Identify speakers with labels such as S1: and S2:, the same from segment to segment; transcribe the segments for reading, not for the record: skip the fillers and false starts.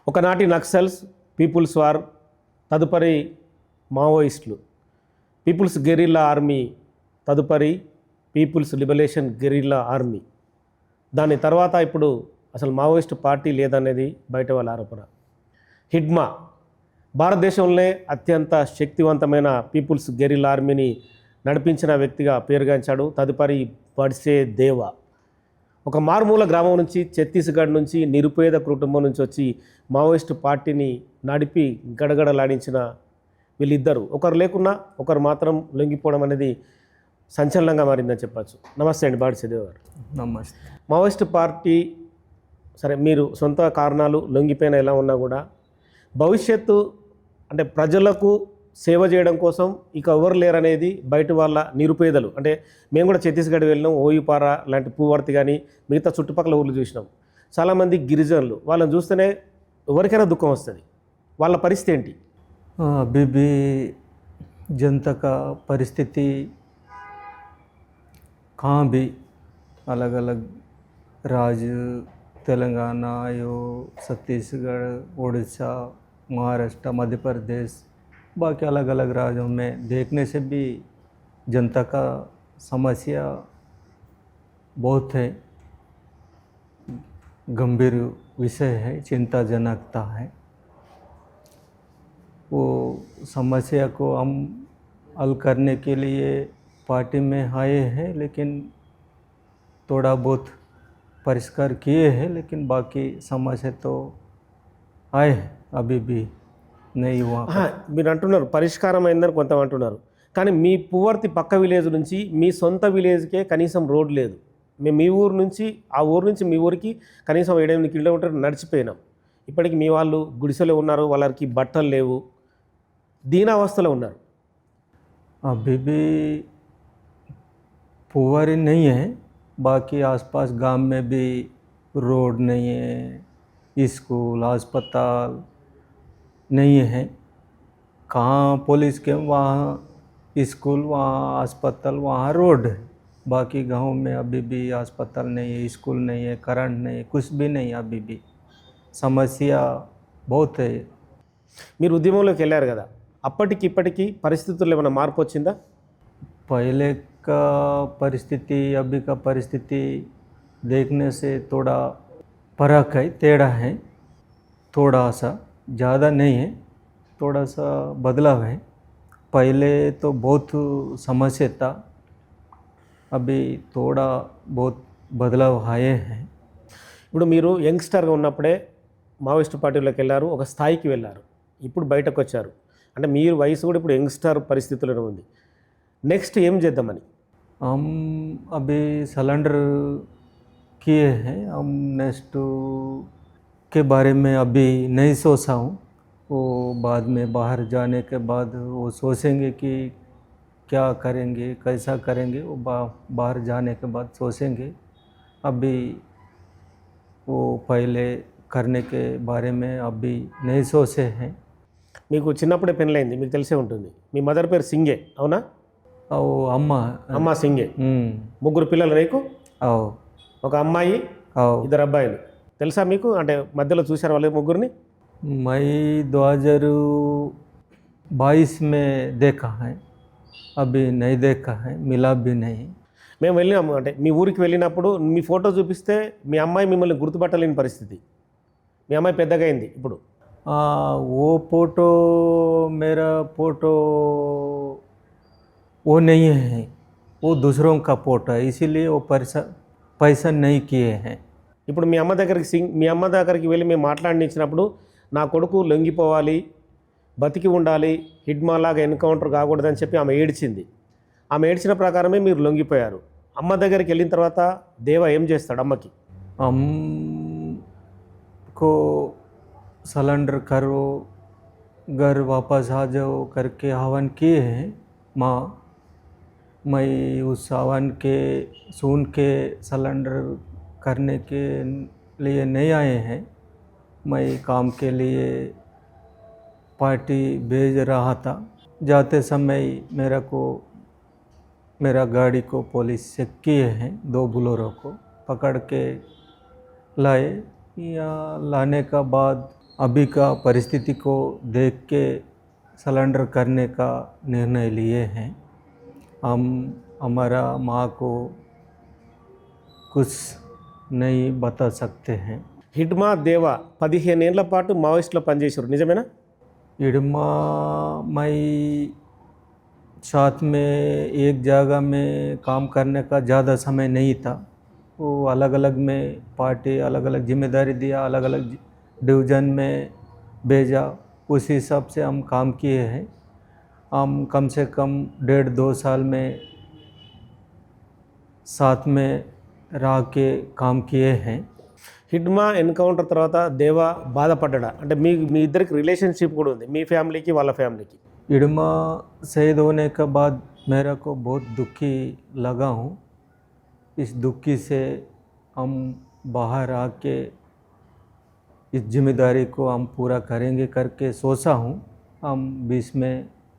S1: ఒకనాటి Naxals, peoples war, తదుపరి మావోయిస్టులు, పీపుల్స్ గెరిల్లా ఆర్మీ, తదుపరి పీపుల్స్ లిబరేషన్ గెరిల్లా ఆర్మీ. దాని తర్వాత ఇప్పుడు అసలు మావోయిస్ట్ పార్టీ లేదనేది బయట వాళ్ళ ఆరోపణ. హిడ్మా భారతదేశంలోనే అత్యంత శక్తివంతమైన పీపుల్స్ గెరిల్లా ఆర్మీని నడిపించిన వ్యక్తిగా పేరుగాంచాడు. తదుపరి బడ్సే దేవా ఒక మారుమూల గ్రామం నుంచి, ఛత్తీస్గఢ్ నుంచి, నిరుపేద కుటుంబం నుంచి వచ్చి మావోయిస్టు పార్టీని నడిపి గడగడలాడించిన వీళ్ళిద్దరు ఒకరు లేకున్నా ఒకరు మాత్రం లొంగిపోవడం అనేది సంచలనంగా మారిందని చెప్పచ్చు. నమస్తే అండి బడ్సే దేవా గారు.
S2: నమస్తే.
S1: మావోయిస్టు పార్టీ సరే, మీరు సొంత కారణాలు లొంగిపోయిన ఎలా ఉన్నా కూడా భవిష్యత్తు అంటే ప్రజలకు సేవ చేయడం కోసం ఇక ఎవరు లేరనేది బయట వాళ్ళ నిరుపేదలు. అంటే మేము కూడా ఛత్తీస్గఢ్ వెళ్ళినాం, ఓయిపారా లాంటి పూవర్తి కానీ మిగతా చుట్టుపక్కల ఊర్లు చూసినాం. చాలామంది గిరిజనులు, వాళ్ళని చూస్తేనే ఎవరికైనా దుఃఖం వస్తుంది. వాళ్ళ పరిస్థితి ఏంటి?
S2: अभी भी जनता का परिस्थिति कहाँ भी अलग अलग राज्य, तेलंगाना, यो छत्तीसगढ़, उड़ीसा, महाराष्ट्र, मध्य प्रदेश, बाकी अलग अलग राज्यों में देखने से भी जनता का समस्या बहुत है, गंभीर विषय है, चिंताजनकता है। वो समस्या को हम हल करने के लिए पार्टी में आए हैं, लेकिन थोड़ा बहुत परिष्कार किए हैं, लेकिन बाकी समस्या तो आए हैं, अभी भी नहीं हुआ।
S1: మీరు అంటున్నారు పరిష్కారం అయిందని కొంత అంటున్నారు, కానీ మీ పువర్తి పక్క విలేజ్ నుంచి మీ సొంత విలేజ్కే కనీసం రోడ్ లేదు. మేము మీ ఊరు నుంచి ఆ ఊరు నుంచి మీ ఊరికి కనీసం 7-8 కిలోమీటర్లు నడిచిపోయినాం. ఇప్పటికి మీ వాళ్ళు గుడిసెలో ఉన్నారు, వాళ్ళకి బట్టలు లేవు, దీనావస్థలో ఉన్నారు.
S2: अभी भी पुवारी नहीं है, बाकी आसपास गांव में भी रोड नहीं है, स्कूल, अस्पताल नहीं है। कहाँ पुलिस के वहाँ स्कूल, वहाँ अस्पताल, वहाँ रोड है। बाकी गांव में अभी भी अस्पताल नहीं है, स्कूल नहीं है, करंट नहीं है, कुछ भी नहीं है। अभी भी समस्या बहुत है।
S1: మీరు ఉద్యమంలోకి వెళ్ళారు కదా, అప్పటికి ఇప్పటికీ పరిస్థితుల్లో ఏమైనా మార్పు వచ్చిందా?
S2: पहले का परिस्थिति अभी का परिस्थिति देखने से थोड़ा फर्क है, टेढ़ा है, थोड़ा सा, ज़्यादा नहीं है, थोड़ा सा बदलाव है। पहले तो बहुत समस्या था, अभी थोड़ा बहुत बदलाव आए हैं।
S1: ఇప్పుడు మీరు యంగ్స్టర్గా ఉన్నప్పుడే మావోయిస్టు పార్టీలోకి వెళ్ళారు, ఒక స్థాయికి వెళ్ళారు, ఇప్పుడు బయటకు వచ్చారు. అంటే మీరు వయసు కూడా ఇప్పుడు యంగ్స్టర్ పరిస్థితుల్లో ఉంది. నెక్స్ట్ ఏం చేద్దామని?
S2: हम अभी सिलेंडर किए हैं, हम नेक्स्ट के बारे में अभी नहीं सोचा हूँ। वो बाद में बाहर जाने के बाद वो सोचेंगे कि क्या करेंगे, कैसा करेंगे, वो बाहर जाने के बाद सोचेंगे। अभी वो पहले करने के बारे में अभी नहीं सोचे हैं।
S1: మీకు చిన్నప్పుడే పెళ్ళైంది, మీకు తెలిసే ఉంటుంది. మీ మదర్ పేరు సింగే, అవునా?
S2: वो अम्मा
S1: అమ్మ సింగే. ముగ్గురు పిల్లలు నీకు?
S2: आओ
S1: ఒక అమ్మాయి,
S2: आओ
S1: 2 అబ్బాయిలు. తెలుసా మీకు? అంటే మధ్యలో చూశారు వాళ్ళ ముగ్గురిని?
S2: मई 2022 में देखा है, अभी नहीं देखा है, मिला भी नहीं।
S1: మేము వెళ్ళినాము, అంటే మీ ఊరికి వెళ్ళినప్పుడు మీ ఫోటో చూపిస్తే మీ అమ్మాయి మిమ్మల్ని గుర్తుపట్టలేని పరిస్థితి. మీ అమ్మాయి పెద్దగా అయింది ఇప్పుడు.
S2: वो फ़ोटो, मेरा फ़ोटो वो नहीं है, वो दूसरों का फ़ोटो है, इसीलिए वो पैसा नहीं किए हैं।
S1: ఇప్పుడు మీ అమ్మ దగ్గరికి వెళ్ళి మేము మాట్లాడినిచ్చినప్పుడు నా కొడుకు లొంగిపోవాలి, బతికి ఉండాలి, హిడ్మాలాగా ఎన్కౌంటర్ కాకూడదని చెప్పి ఆమె ఏడ్చింది. ఆమె ఏడ్చిన ప్రకారమే మీరు లొంగిపోయారు. అమ్మ దగ్గరికి వెళ్ళిన తర్వాత దేవా ఏం చేస్తాడు అమ్మకి?
S2: हमको सिलेंडर करो, घर वापस आ जाओ करके आह्वान किए हैं माँ। मैं उस आह्वान के सुन के सिलेंडर करने के लिए नहीं आए हैं। मैं काम के लिए पार्टी भेज रहा था, जाते समय मेरा गाड़ी को पुलिस चेक किए हैं, 2 बोलेरो को पकड़ के लाए। या लाने का बाद अभी का परिस्थिति को देख के सिलेंडर करने का निर्णय लिए हैं। हम हमारा माँ को कुछ नहीं बता सकते हैं।
S1: హిడ్మా దేవా 15 ఏళ్ల పాటు మావోయిస్టులో పనిచేశారు, నిజమేనా?
S2: इडमा मई साथ में एक जगह में काम करने का ज़्यादा समय नहीं था। वो अलग अलग में पार्टी अलग अलग जिम्मेदारी दिया, अलग अलग डिवीज़न में भेजा, उस हिसाब से हम काम किए हैं। हम कम से कम 1.5-2 साल में साथ में रह के काम किए हैं।
S1: హిడ్మా ఎన్కౌంటర్ తర్వాత దేవా బాధపడ్డా? అంటే మీ ఇద్దరికి రిలేషన్షిప్ కూడా ఉంది, మీ ఫ్యామిలీకి వాళ్ళ ఫ్యామిలీకి.
S2: इडमा शहीद होने के बाद मेरा को बहुत दुखी लगा हूँ। इस दुखी से हम बाहर आके इस जिम्मेदारी को हम पूरा करेंगे करके सोचा हूँ। हम बीच में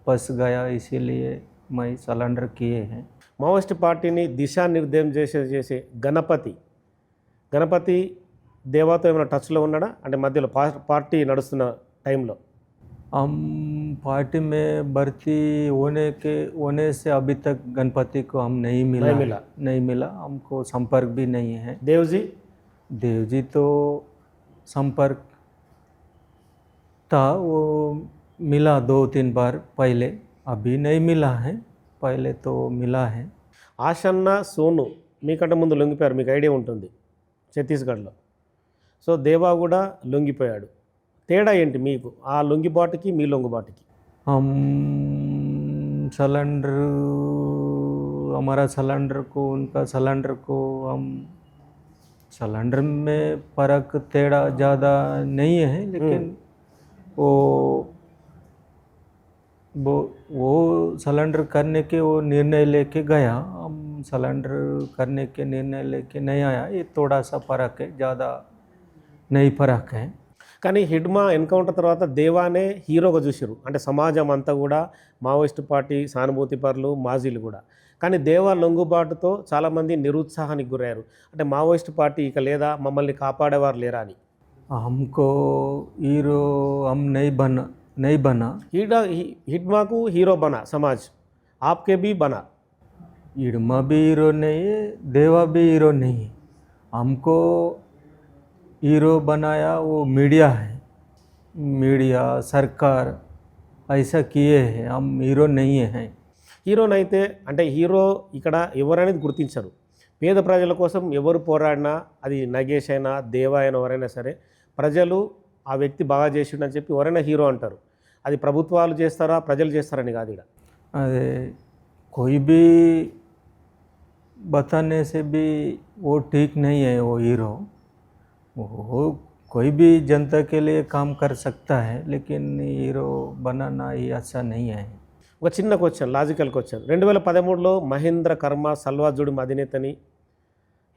S2: फंस गया, इसीलिए मैं सलेंडर किए हैं।
S1: మావోయిస్ట్ పార్టీని దిశానిర్దేశం చేసే గణపతి దేవాతో ఏమైనా టచ్లో ఉన్నాడా? అంటే మధ్యలో పార్టీ నడుస్తున్న టైంలో.
S2: हम पार्टी में भर्ती होने से अभी तक गणपति को हम नहीं मिला, हमको संपर्क भी नहीं है। देवजी तो संपर्क था, वो मिला 2-3 बार पहले, अभी नहीं मिला है, पहले तो मिला है।
S1: ఆషన్న సోను మీకంటే ముందు లొంగిపోయారు, మీకు ఐడియా ఉంటుంది, ఛత్తీస్గఢ్లో. సో దేవా కూడా లొంగిపోయాడు. తేడా ఏంటి మీకు ఆ లొంగిబాటుకి మీ లొంగిబాటుకి?
S2: हम सिलेंडर हमारा सिलेंडर को उनका सिलेंडर को हम सिलेंडर में फ़र्क तेड़ा ज़्यादा नहीं है, लेकिन वो सिलेंडर करने के वो निर्णय लेके गया, हम सिलेंडर करने के निर्णय लेके नहीं आया। ये थोड़ा सा फ़र्क है, ज़्यादा नहीं फ़र्क है।
S1: కానీ హిడ్మా ఎన్కౌంటర్ తర్వాత దేవానే హీరోగా చూసారు, అంటే సమాజం అంతా కూడా మావోయిస్ట్ పార్టీ సానుభూతి పరులు మాజీలు కూడా. కానీ దేవా లొంగుబాటుతో చాలామంది నిరుత్సాహానికి గురయ్యారు. అంటే మావోయిస్ట్ పార్టీ ఇక లేదా, మమ్మల్ని కాపాడేవారు లేరా అని.
S2: हमको हीरो हम नहीं बना।
S1: హిడ్మాకు హీరో బనా సమాజ్, ఆప్కే भी బనా.
S2: हिडमा भी हीरो नहीं है, देवा भी हीरो नहीं है। हमको हीरो बनाया वो मीडिया है, मीडिया सरकार ऐसा किए हैं, हम हीरो नहीं हैं।
S1: హీరోనైతే అంటే హీరో ఇక్కడ ఎవరనేది గుర్తించరు. పేద ప్రజల కోసం ఎవరు పోరాడినా, అది నగేష్ అయినా దేవా అయినా ఎవరైనా సరే, ప్రజలు ఆ వ్యక్తి బాగా చేసిండని చెప్పి ఎవరైనా హీరో అంటారు. అది ప్రభుత్వాలు చేస్తారా ప్రజలు చేస్తారని కాదు. ఇక్కడ
S2: अरे कोई भी बताने से भी वो ठीक नहीं है, वो हीरो वो कोई भी जनता के लिए काम कर सकता है, लेकिन हीरो बनाना ही अच्छा नहीं है।
S1: ఒక చిన్న క్వశ్చన్, లాజికల్ క్వశ్చన్. 2013లో మహేంద్ర కర్మ సల్వాజుడి అధినేతని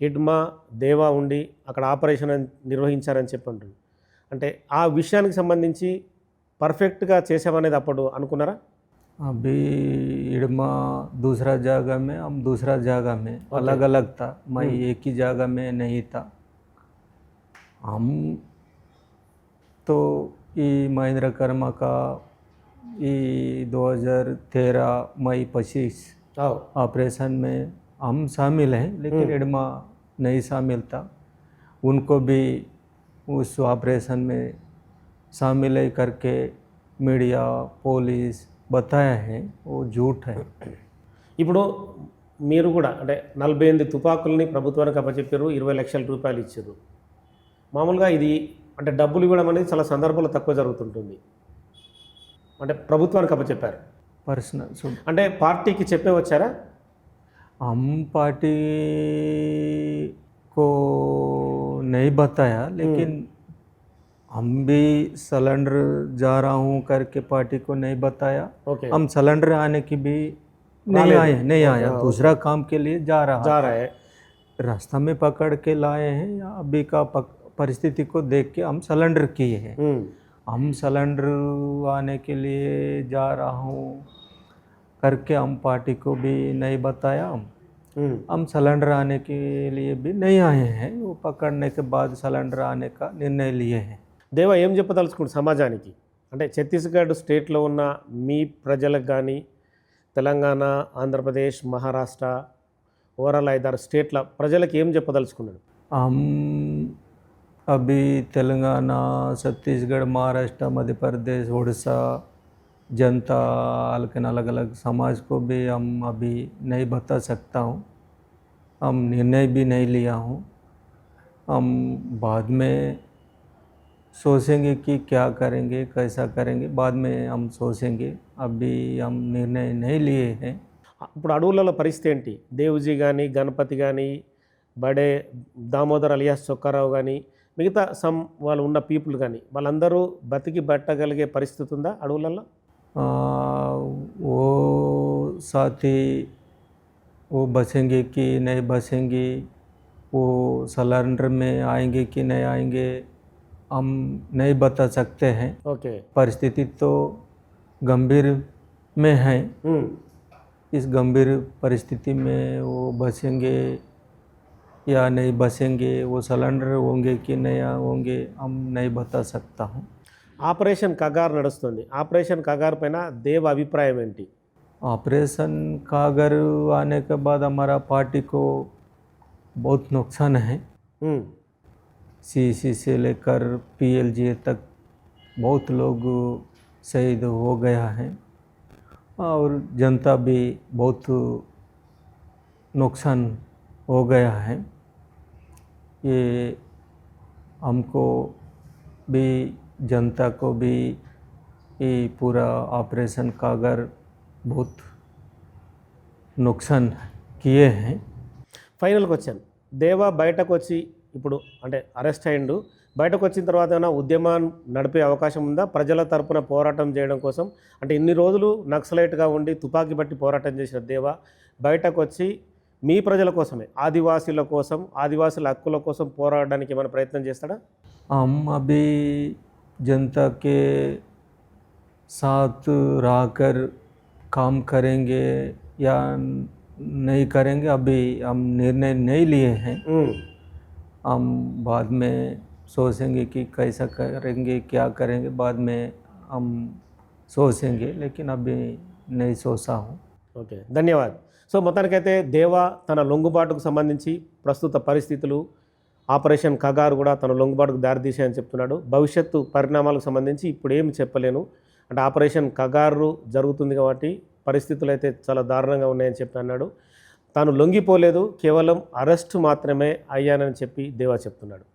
S1: హిడ్మా దేవా ఉండి అక్కడ ఆపరేషన్ నిర్వహించారని చెప్పండి. అంటే ఆ విషయానికి సంబంధించి పర్ఫెక్ట్గా చేసామనేది అప్పుడు అనుకున్నారా?
S2: अभी हिडमा दूसरा जगह में, हम दूसरा जगह में अलग अलग था, मैं एक ही जगह में नहीं था। हम तो ये महेंद्र कर्मा का ये 2013 मई 25 ऑपरेशन में हम शामिल हैं, लेकिन हिडमा नहीं शामिल था। उनको भी उस ऑपरेशन में शामिल है करके मीडिया पुलिस बताया है, वो झूठ है।
S1: ఇప్పుడు మీరు కూడా అంటే 48 తుపాకుల్ని ప్రభుత్వానికి అప్పచెప్పారు, 20 లక్షల రూపాయలు ఇచ్చారు. మామూలుగా ఇది అంటే డబ్బులు ఇవ్వడం అనేది చాలా సందర్భాల్లో తక్కువ జరుగుతుంటుంది. అంటే ప్రభుత్వానికి అప్పచెప్పారు,
S2: पर्सनल
S1: అంటే పార్టీకి చెప్పే వచ్చారా?
S2: हम पार्टी को नहीं बताया, लेकिन हम भी सिलेंडर जा रहा हूँ करके पार्टी को नहीं बताया।
S1: ओके,
S2: हम सिलेंडर आने की भी नहीं आया, दूसरा काम के लिए जा रहा
S1: है,
S2: रास्ता में पकड़ के लाए हैं, या अभी का परिस्थिति को देख के हम सिलेंडर किए हैं। हम सिलेंडर आने के लिए जा रहा हूँ करके हम पार्टी को भी नहीं बताया। हम सिलेंडर आने के लिए भी नहीं आए हैं, वो पकड़ने के बाद सिलेंडर आने का निर्णय लिए हैं।
S1: దేవా ఏం చెప్పదలుచుకుంటు సమాజానికి, అంటే ఛత్తీస్గఢ్ స్టేట్లో ఉన్న మీ ప్రజలకు కానీ తెలంగాణ, ఆంధ్రప్రదేశ్, మహారాష్ట్ర, ఓవరాల్ 5-6 స్టేట్ల ప్రజలకు ఏం చెప్పదలుచుకున్నాడు?
S2: हम अभी तेलंगाना, छत्तीसगढ़, महाराष्ट्र, मध्य प्रदेश, उड़ीसा जनता लेकिन अलग अलग समाज को भी हम अभी नहीं बता सकता हूँ। हम निर्णय भी नहीं लिया हूँ। हम बाद में सोचेंगे कि क्या करेंगे, कैसा करेंगे, बाद में हम सोचेंगे। अभी हम निर्णय नहीं लिए हैं।
S1: ఇప్పుడు అడవులలో పరిస్థితి ఏంటి? దేవుజీ కానీ, గణపతి కానీ, బడే దామోదర్ అలియాస్ చొక్కారావు కానీ, మిగతా వాళ్ళు ఉన్న పీపుల్ కానీ వాళ్ళందరూ బతికి బట్టగలిగే పరిస్థితి ఉందా అడవులలో?
S2: वो साथी वो बचेंगे कि नहीं बचेंगे, वो सलेंडर में आएंगे कि नहीं आएंगे, हम नहीं बता सकते हैं।
S1: ఓకే.
S2: परिस्थिति तो गंभीर में है। इस गंभीर परिस्थिति में वो बचेंगे या नहीं बचेंगे, वो सलेंडर होंगे कि नहीं होंगे, हम नहीं बता सकता हूँ।
S1: ఆపరేషన్ కగార్ నడుస్తుంది. ఆపరేషన్ కగార్ పైన దేవ అభిప్రాయం ఏంటి?
S2: ऑपरेशन कागर आने के बाद हमारा पार्टी को बहुत नुकसान है।
S1: ఉమ్,
S2: सीसी से लेकर पीएलजी तक बहुत लोग शहीद हो गया है और जनता भी बहुत नुकसान हो गया है। ये हमको भी जनता को भी ये पूरा ऑपरेशन कागर बहुत नुकसान किए हैं।
S1: ఫైనల్కి వచ్చాను. దేవ బయటకు వచ్చి ఇప్పుడు అంటే అరెస్ట్ అయ్యిండు, బయటకు వచ్చిన తర్వాత ఏమైనా ఉద్యమాన్ని నడిపే అవకాశం ఉందా ప్రజల తరపున పోరాటం చేయడం కోసం? అంటే ఇన్ని రోజులు నక్సలైట్గా ఉండి తుపాకీ బట్టి పోరాటం చేసిన దేవ బయటకు వచ్చి మీ ప్రజల కోసమే, ఆదివాసీల కోసం, ఆదివాసుల హక్కుల కోసం పోరాడడానికి ఏమైనా ప్రయత్నం చేస్తాడా?
S2: हम अभी जनता के साथ रहकर काम करेंगे या नहीं करेंगे, अभी हम निर्णय नहीं लिए हैं।
S1: ఉమ్,
S2: हम बाद में सोचेंगे कि कैसा करेंगे, क्या करेंगे, बाद में हम सोचेंगे, लेकिन अभी नहीं सोचा हूँ।
S1: ఓకే, ధన్యవాద్. సో మొత్తానికైతే దేవ తన లొంగుబాటుకు సంబంధించి ప్రస్తుత పరిస్థితులు, ఆపరేషన్ కగారు కూడా తన లొంగుబాటుకు దారితీసాయని చెప్తున్నాడు. భవిష్యత్తు పరిణామాలకు సంబంధించి ఇప్పుడు ఏమి చెప్పలేను, అంటే ఆపరేషన్ కగారు జరుగుతుంది కాబట్టి పరిస్థితులు అయితే చాలా దారుణంగా ఉన్నాయని చెప్పి అన్నాడు. తాను లొంగిపోలేదు, కేవలం అరెస్టు మాత్రమే అయ్యానని చెప్పి దేవా చెప్తున్నాడు.